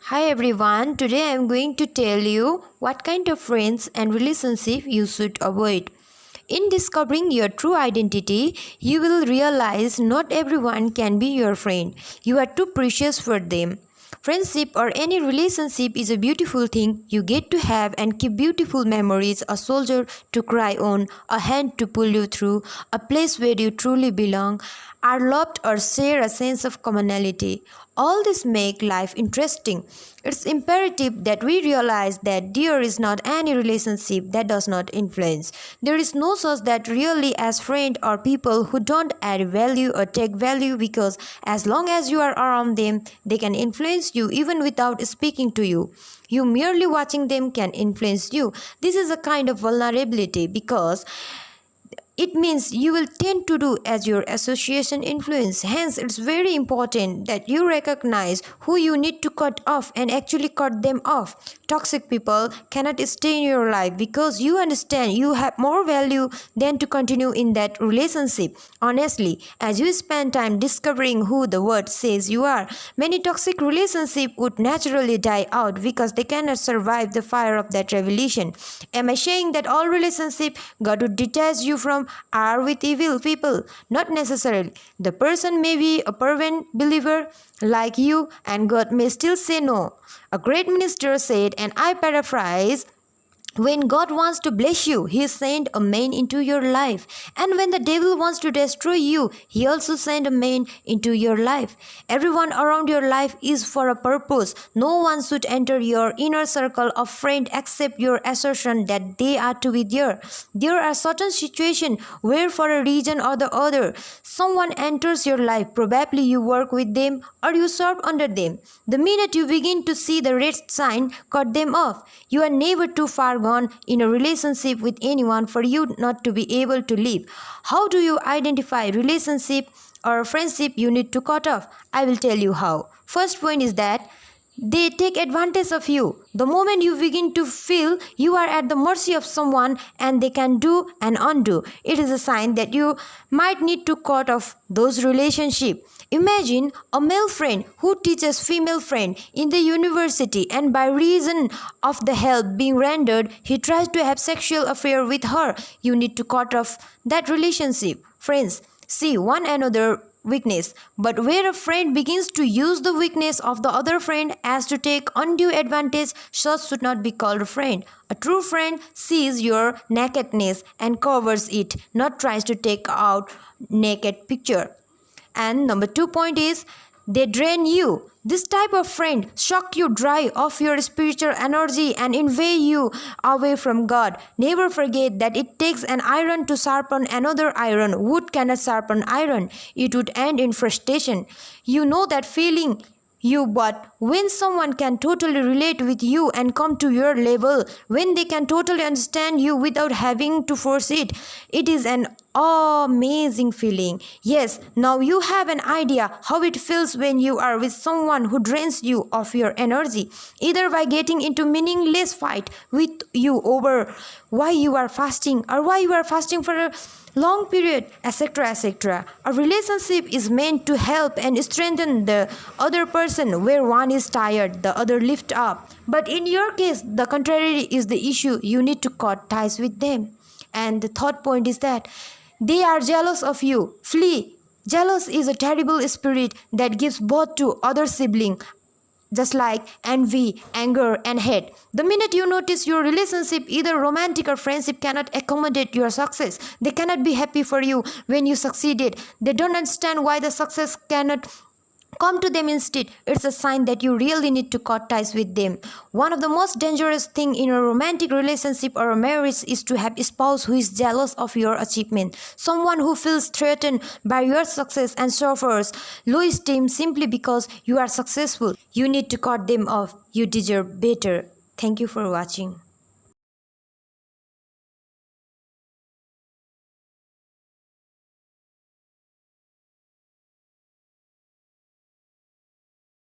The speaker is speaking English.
Hi everyone, today I am going to tell you what kind of friends and relationship you should avoid. In discovering your true identity, you will realize not everyone can be your friend. You are too precious for them. Friendship or any relationship is a beautiful thing you get to have and keep beautiful memories, a shoulder to cry on, a hand to pull you through, a place where you truly belong, are loved or share a sense of commonality. All this make life interesting. It's imperative that we realize that there is not any relationship that does not influence. There is no such that really as friend or people who don't add value or take value, because as long as you are around them, they can influence you even without speaking to you. You merely watching them can influence you. This is a kind of vulnerability because it means you will tend to do as your association influence. Hence, it's very important that you recognize who you need to cut off and actually cut them off. Toxic people cannot stay in your life because you understand you have more value than to continue in that relationship. Honestly, as you spend time discovering who the word says you are, many toxic relationships would naturally die out because they cannot survive the fire of that revelation. Am I saying that all relationships got to detach you from are with evil people? Not necessarily. The person may be a fervent believer like you and God may still say no. A great minister said, and I paraphrase, when God wants to bless you, He sends a man into your life. And when the devil wants to destroy you, He also sends a man into your life. Everyone around your life is for a purpose. No one should enter your inner circle of friends except your assertion that they are to be there. There are certain situations where for a reason or the other, someone enters your life. Probably you work with them or you serve under them. The minute you begin to see the red sign, cut them off. You are never too far gone in a relationship with anyone for you not to be able to live. How do you identify relationship or friendship you need to cut off? I will tell you how. First point is that they take advantage of you. The moment you begin to feel you are at the mercy of someone and they can do and undo, it is a sign that you might need to cut off those relationships. Imagine a male friend who teaches female friend in the university, and by reason of the help being rendered, he tries to have sexual affair with her. You need to cut off that relationship. Friends see one another weakness, but where a friend begins to use the weakness of the other friend as to take undue advantage, such should not be called a friend. A true friend sees your nakedness and covers it, not tries to take out naked picture. And number 2 point is they drain you. This type of friend shock you dry of your spiritual energy and invade you away from God. Never forget that it takes an iron to sharpen another iron. Wood cannot sharpen iron. It would end in frustration. You know that feeling. But when someone can totally relate with you and come to your level, when they can totally understand you without having to force it, it is an amazing feeling. Yes, now you have an idea how it feels when you are with someone who drains you of your energy, either by getting into meaningless fight with you over why you are fasting or why you are fasting for a long period, etc., etc. A relationship is meant to help and strengthen the other person. Where one is tired, the other lift up. But in your case, the contrary is the issue. You need to cut ties with them. And the third point is that they are jealous of you. Flee. Jealous is a terrible spirit that gives birth to other siblings, just like envy, anger, and hate. The minute you notice your relationship, either romantic or friendship, cannot accommodate your success, they cannot be happy for you when you succeeded, they don't understand why the success cannot come to them instead, it's a sign that you really need to cut ties with them. One of the most dangerous things in a romantic relationship or a marriage is to have a spouse who is jealous of your achievement. Someone who feels threatened by your success and suffers low esteem simply because you are successful. You need to cut them off. You deserve better. Thank you for watching.